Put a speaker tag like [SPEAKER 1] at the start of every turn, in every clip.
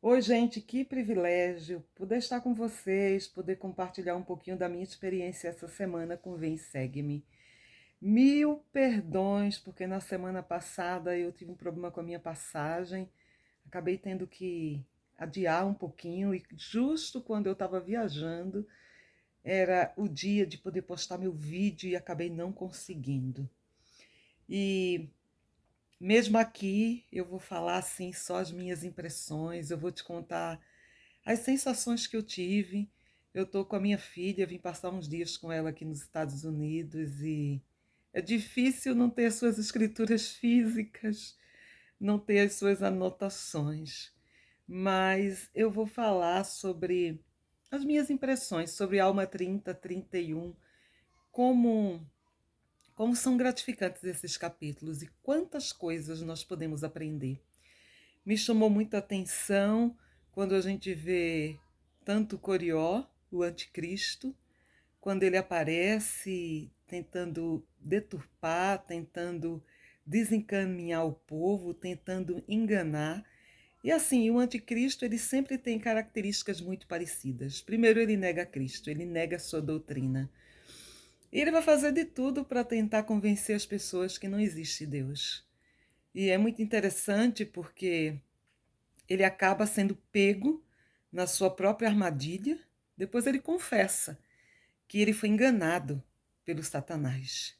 [SPEAKER 1] Oi, gente, que privilégio poder estar com vocês, poder compartilhar um pouquinho da minha experiência essa semana com Vem Segue-me. Mil perdões, porque na semana passada eu tive um problema com a minha passagem, acabei tendo que adiar um pouquinho e justo quando eu estava viajando era o dia de poder postar meu vídeo e acabei não conseguindo. E mesmo aqui eu vou falar assim só as minhas impressões, eu vou te contar as sensações que eu tive. Eu estou com a minha filha, vim passar uns dias com ela aqui nos Estados Unidos e é difícil não ter as suas escrituras físicas, não ter as suas anotações. Mas eu vou falar sobre as minhas impressões sobre Alma 30, 31, como, como são gratificantes esses capítulos e quantas coisas nós podemos aprender. Me chamou muita atenção quando a gente vê tanto Corió, o anticristo, quando ele aparece tentando deturpar, tentando desencaminhar o povo, tentando enganar. E assim, o anticristo ele sempre tem características muito parecidas. Primeiro, ele nega Cristo, ele nega a sua doutrina. E ele vai fazer de tudo para tentar convencer as pessoas que não existe Deus. E é muito interessante porque ele acaba sendo pego na sua própria armadilha. Depois ele confessa que ele foi enganado pelo Satanás.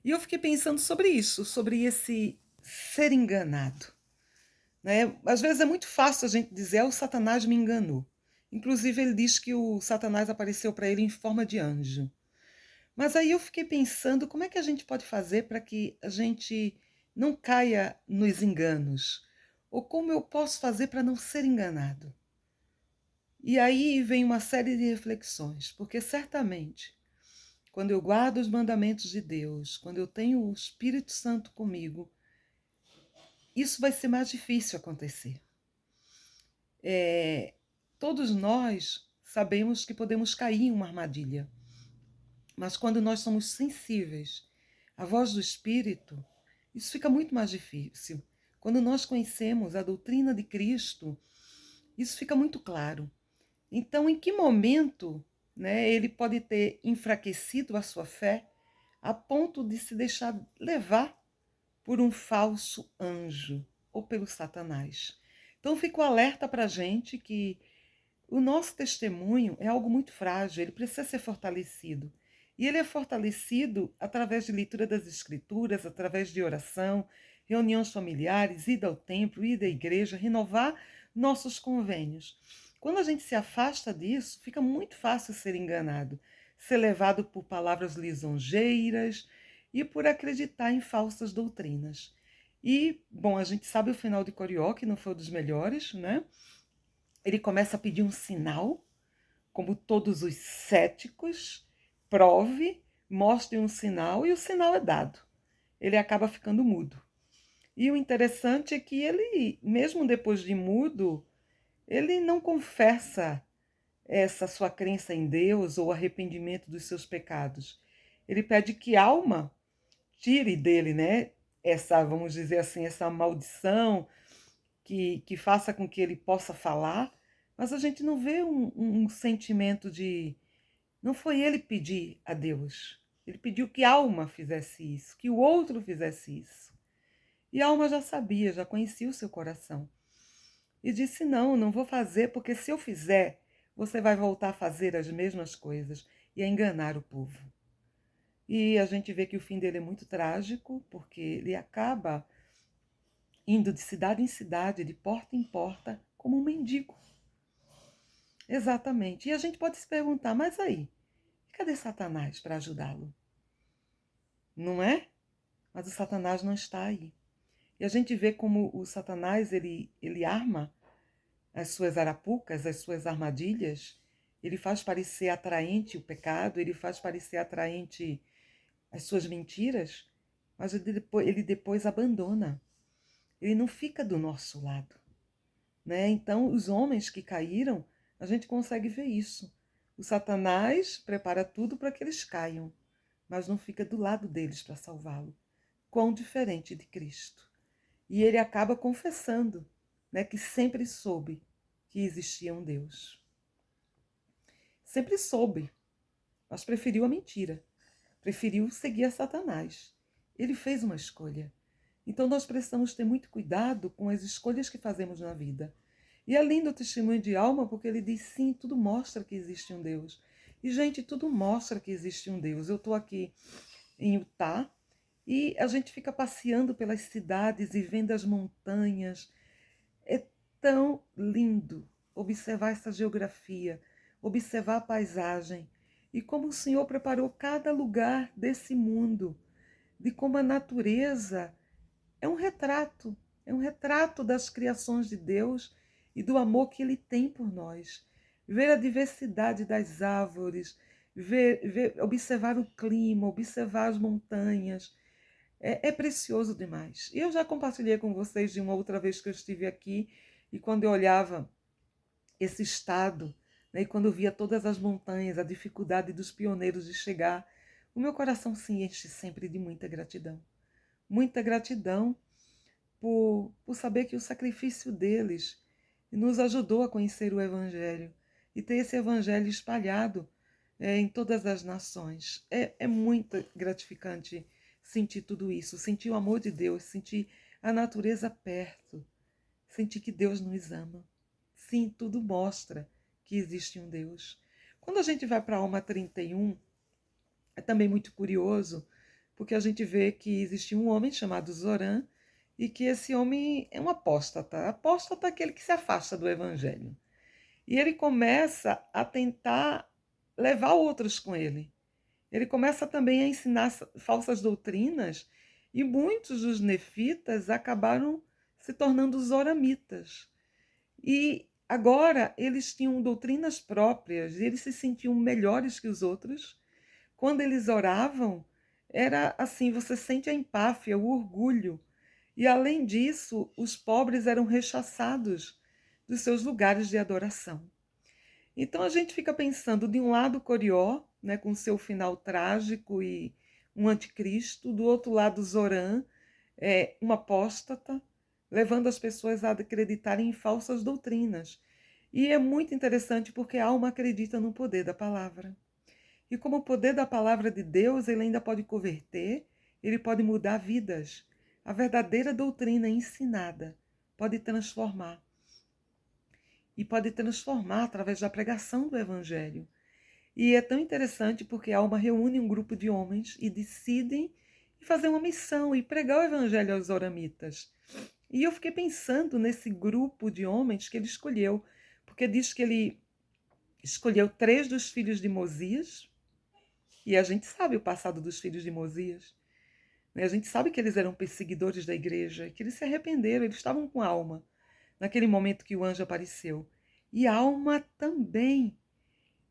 [SPEAKER 1] E eu fiquei pensando sobre isso, sobre esse ser enganado. Né? Às vezes é muito fácil a gente dizer, o Satanás me enganou. Inclusive ele diz que o Satanás apareceu para ele em forma de anjo. Mas aí eu fiquei pensando, como é que a gente pode fazer para que a gente não caia nos enganos? Ou como eu posso fazer para não ser enganado? E aí vem uma série de reflexões, porque certamente, quando eu guardo os mandamentos de Deus, quando eu tenho o Espírito Santo comigo, isso vai ser mais difícil acontecer. É, todos nós sabemos que podemos cair em uma armadilha, mas quando nós somos sensíveis à voz do Espírito, isso fica muito mais difícil. Quando nós conhecemos a doutrina de Cristo, isso fica muito claro. Então, em que momento, né, ele pode ter enfraquecido a sua fé a ponto de se deixar levar por um falso anjo ou pelo Satanás? Então, fico alerta para a gente que o nosso testemunho é algo muito frágil, ele precisa ser fortalecido. E ele é fortalecido através de leitura das Escrituras, através de oração, reuniões familiares, ida ao templo, ida à igreja, renovar nossos convênios. Quando a gente se afasta disso, fica muito fácil ser enganado, ser levado por palavras lisonjeiras e por acreditar em falsas doutrinas. E, bom, a gente sabe o final de Corió, que não foi um dos melhores, né? Ele começa a pedir um sinal, como todos os céticos, prove, mostre um sinal e o sinal é dado. Ele acaba ficando mudo. E o interessante é que ele, mesmo depois de mudo, ele não confessa essa sua crença em Deus ou arrependimento dos seus pecados. Ele pede que a alma tire dele, né, essa, vamos dizer assim, essa maldição que faça com que ele possa falar, mas a gente não vê um sentimento de. Não foi ele pedir a Deus. Ele pediu que a alma fizesse isso, que o outro fizesse isso. E a alma já sabia, já conhecia o seu coração. E disse: não, não vou fazer, porque se eu fizer, você vai voltar a fazer as mesmas coisas e a enganar o povo. E a gente vê que o fim dele é muito trágico, porque ele acaba indo de cidade em cidade, de porta em porta, como um mendigo. Exatamente. E a gente pode se perguntar, mas aí, cadê Satanás para ajudá-lo? Não é? Mas o Satanás não está aí. E a gente vê como o Satanás, ele arma as suas arapucas, as suas armadilhas, ele faz parecer atraente o pecado, ele faz parecer atraente as suas mentiras, mas ele depois abandona. Ele não fica do nosso lado. Né? Então, os homens que caíram, a gente consegue ver isso. O Satanás prepara tudo para que eles caiam, mas não fica do lado deles para salvá-lo. Quão diferente de Cristo. E ele acaba confessando, né, que sempre soube que existia um Deus. Sempre soube, mas preferiu a mentira. Preferiu seguir a Satanás. Ele fez uma escolha. Então nós precisamos ter muito cuidado com as escolhas que fazemos na vida. E é lindo o testemunho de Alma, porque ele diz, sim, tudo mostra que existe um Deus. E, gente, tudo mostra que existe um Deus. Eu estou aqui em Utah e a gente fica passeando pelas cidades e vendo as montanhas. É tão lindo observar essa geografia, observar a paisagem e como o Senhor preparou cada lugar desse mundo, de como a natureza é um retrato das criações de Deus e do amor que Ele tem por nós. Ver a diversidade das árvores, observar o clima, observar as montanhas, é precioso demais. E eu já compartilhei com vocês de uma outra vez que eu estive aqui e quando eu olhava esse estado, né, e quando eu via todas as montanhas, a dificuldade dos pioneiros de chegar, o meu coração se enche sempre de muita gratidão. Muita gratidão por saber que o sacrifício deles nos ajudou a conhecer o Evangelho e ter esse Evangelho espalhado em todas as nações. É muito gratificante sentir tudo isso, sentir o amor de Deus, sentir a natureza perto, sentir que Deus nos ama. Sim, tudo mostra que existe um Deus. Quando a gente vai para a Alma 31, é também muito curioso, porque a gente vê que existia um homem chamado Zoran e que esse homem é um apóstata. Apóstata é aquele que se afasta do Evangelho. E ele começa a tentar levar outros com ele. Ele começa também a ensinar falsas doutrinas e muitos dos nefitas acabaram se tornando zoramitas. E agora eles tinham doutrinas próprias e eles se sentiam melhores que os outros. Quando eles oravam, era assim, você sente a empáfia, o orgulho. E além disso, os pobres eram rechaçados dos seus lugares de adoração. Então a gente fica pensando, de um lado, Corió, né, com seu final trágico e um anticristo, do outro lado, Zorã, um apóstata, levando as pessoas a acreditarem em falsas doutrinas. E é muito interessante porque a alma acredita no poder da palavra. E como o poder da palavra de Deus, ele ainda pode converter, ele pode mudar vidas. A verdadeira doutrina ensinada pode transformar. E pode transformar através da pregação do Evangelho. E é tão interessante porque a alma reúne um grupo de homens e decidem fazer uma missão e pregar o Evangelho aos oramitas. E eu fiquei pensando nesse grupo de homens que ele escolheu, porque diz que ele escolheu 3 dos filhos de Mosias, e a gente sabe o passado dos filhos de Mosias. A gente sabe que eles eram perseguidores da igreja, que eles se arrependeram, eles estavam com alma naquele momento que o anjo apareceu. E a alma também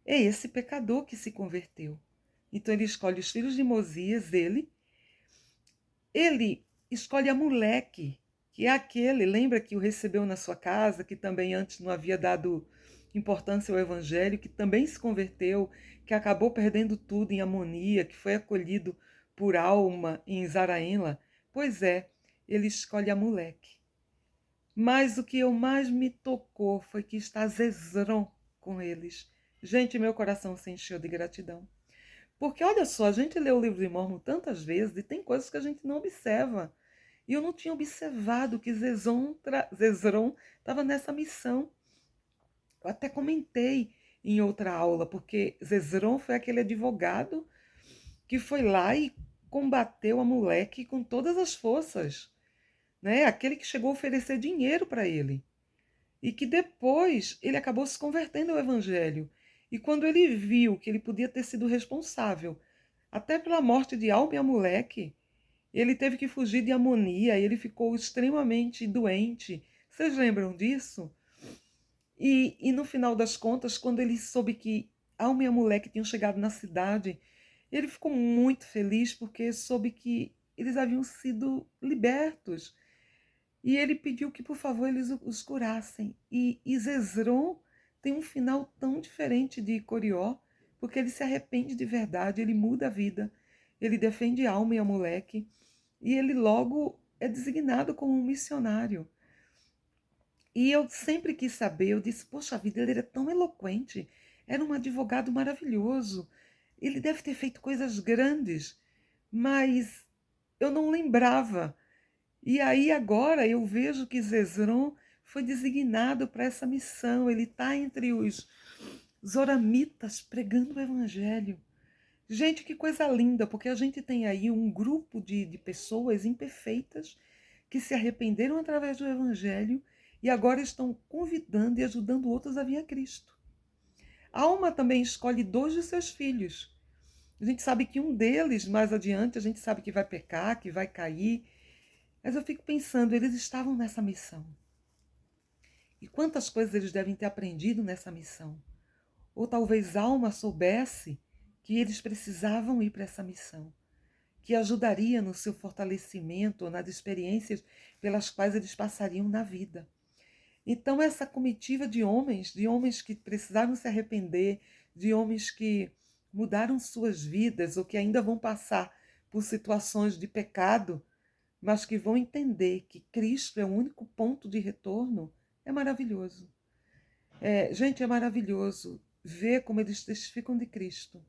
[SPEAKER 1] é esse pecador que se converteu. Então ele escolhe os filhos de Mosias, ele escolhe a moleque, que é aquele, lembra que o recebeu na sua casa, que também antes não havia dado importância ao evangelho, que também se converteu, que acabou perdendo tudo em Amonia, que foi acolhido por Alma em Zaraenla. Pois é, ele escolhe a moleque. Mas o que eu mais me tocou foi que está Zezron com eles. Gente, meu coração se encheu de gratidão. Porque olha só, a gente lê o livro de Mórmon tantas vezes e tem coisas que a gente não observa. E eu não tinha observado que Zezron estava nessa missão. Eu até comentei em outra aula, porque Zezron foi aquele advogado que foi lá e combateu a moleque com todas as forças, né? Aquele que chegou a oferecer dinheiro para ele. E que depois ele acabou se convertendo ao evangelho. E quando ele viu que ele podia ter sido responsável até pela morte de Alma e a moleque, ele teve que fugir de Amonia, ele ficou extremamente doente. Vocês lembram disso? E no final das contas, quando ele soube que Alma e a moleque tinham chegado na cidade, ele ficou muito feliz porque soube que eles haviam sido libertos. E ele pediu que, por favor, eles os curassem. E Zezron tem um final tão diferente de Corió, porque ele se arrepende de verdade, ele muda a vida, ele defende a Alma e a moleque, e ele logo é designado como um missionário. E eu sempre quis saber, eu disse, poxa vida, ele era tão eloquente, era um advogado maravilhoso, ele deve ter feito coisas grandes, mas eu não lembrava. E aí agora eu vejo que Zezron foi designado para essa missão, ele está entre os zoramitas pregando o evangelho. Gente, que coisa linda, porque a gente tem aí um grupo de pessoas imperfeitas que se arrependeram através do Evangelho e agora estão convidando e ajudando outros a vir a Cristo. A Alma também escolhe 2 de seus filhos. A gente sabe que um deles, mais adiante, a gente sabe que vai pecar, que vai cair. Mas eu fico pensando, eles estavam nessa missão. E quantas coisas eles devem ter aprendido nessa missão? Ou talvez Alma soubesse que eles precisavam ir para essa missão, que ajudaria no seu fortalecimento ou nas experiências pelas quais eles passariam na vida. Então, essa comitiva de homens que precisaram se arrepender, de homens que mudaram suas vidas ou que ainda vão passar por situações de pecado, mas que vão entender que Cristo é o único ponto de retorno, é maravilhoso. Gente, é maravilhoso ver como eles testificam de Cristo.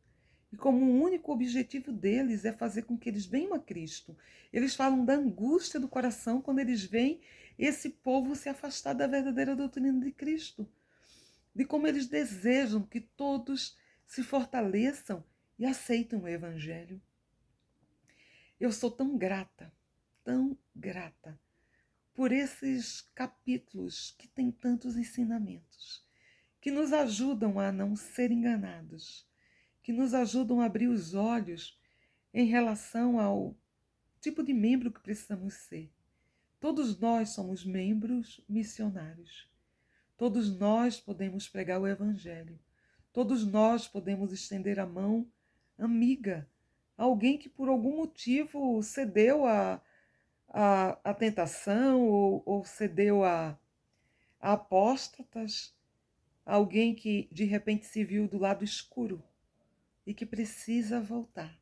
[SPEAKER 1] E como o único objetivo deles é fazer com que eles venham a Cristo. Eles falam da angústia do coração quando eles veem esse povo se afastar da verdadeira doutrina de Cristo. De como eles desejam que todos se fortaleçam e aceitem o Evangelho. Eu sou tão grata por esses capítulos que têm tantos ensinamentos, que nos ajudam a não ser enganados, que nos ajudam a abrir os olhos em relação ao tipo de membro que precisamos ser. Todos nós somos membros missionários. Todos nós podemos pregar o Evangelho. Todos nós podemos estender a mão amiga a alguém que por algum motivo cedeu a tentação ou cedeu a apóstatas, alguém que de repente se viu do lado escuro e que precisa voltar.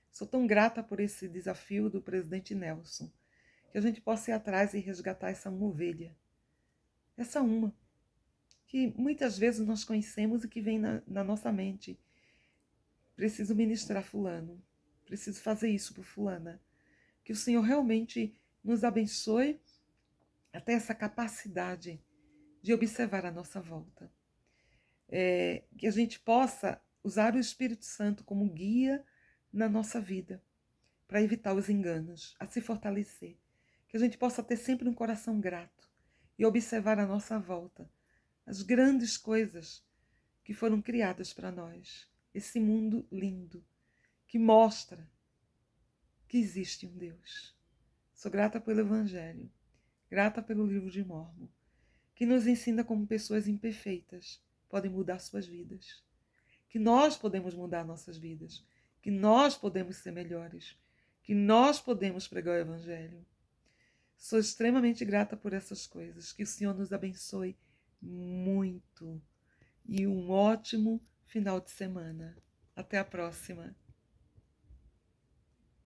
[SPEAKER 1] Sou tão grata por esse desafio do presidente Nelson, que a gente possa ir atrás e resgatar essa uma ovelha, essa uma, que muitas vezes nós conhecemos e que vem na nossa mente. Preciso ministrar fulano, preciso fazer isso por fulana. Que o Senhor realmente nos abençoe até essa capacidade de observar a nossa volta. Que a gente possa usar o Espírito Santo como guia na nossa vida, para evitar os enganos, a se fortalecer. Que a gente possa ter sempre um coração grato e observar à nossa volta as grandes coisas que foram criadas para nós. Esse mundo lindo que mostra que existe um Deus. Sou grata pelo Evangelho, grata pelo livro de Mórmon, que nos ensina como pessoas imperfeitas podem mudar suas vidas, que nós podemos mudar nossas vidas, que nós podemos ser melhores, que nós podemos pregar o Evangelho. Sou extremamente grata por essas coisas. Que o Senhor nos abençoe muito e um ótimo final de semana. Até a próxima.